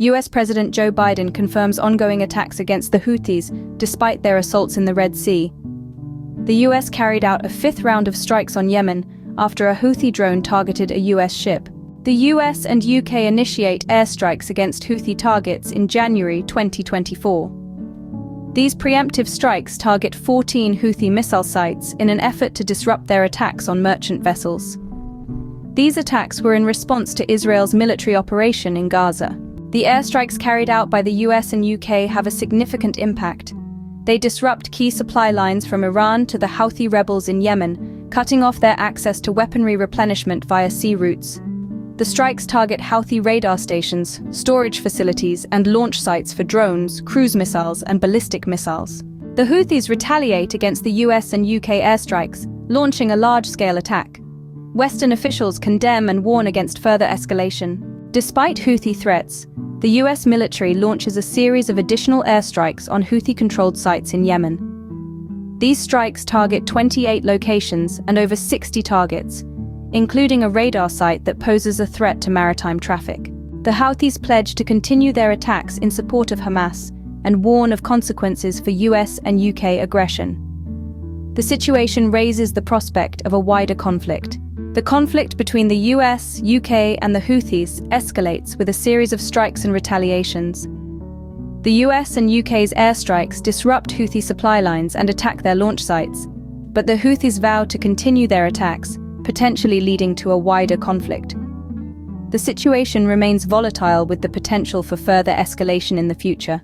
US President Joe Biden confirms ongoing attacks against the Houthis despite their assaults in the Red Sea. The US carried out a fifth round of strikes on Yemen after a Houthi drone targeted a US ship. The US and UK initiate airstrikes against Houthi targets in January 2024. These preemptive strikes target 14 Houthi missile sites in an effort to disrupt their attacks on merchant vessels. These attacks were in response to Israel's military operation in Gaza. The airstrikes carried out by the US and UK have a significant impact. They disrupt key supply lines from Iran to the Houthi rebels in Yemen, cutting off their access to weaponry replenishment via sea routes. The strikes target Houthi radar stations, storage facilities, and launch sites for drones, cruise missiles, and ballistic missiles. The Houthis retaliate against the US and UK airstrikes, launching a large-scale attack. Western officials condemn and warn against further escalation. Despite Houthi threats, the US military launches a series of additional airstrikes on Houthi-controlled sites in Yemen. These strikes target 28 locations and over 60 targets, including a radar site that poses a threat to maritime traffic. The Houthis pledge to continue their attacks in support of Hamas and warn of consequences for US and UK aggression. The situation raises the prospect of a wider conflict. The conflict between the US, UK, and the Houthis escalates with a series of strikes and retaliations. The US and UK's airstrikes disrupt Houthi supply lines and attack their launch sites, but the Houthis vow to continue their attacks, potentially leading to a wider conflict. The situation remains volatile with the potential for further escalation in the future.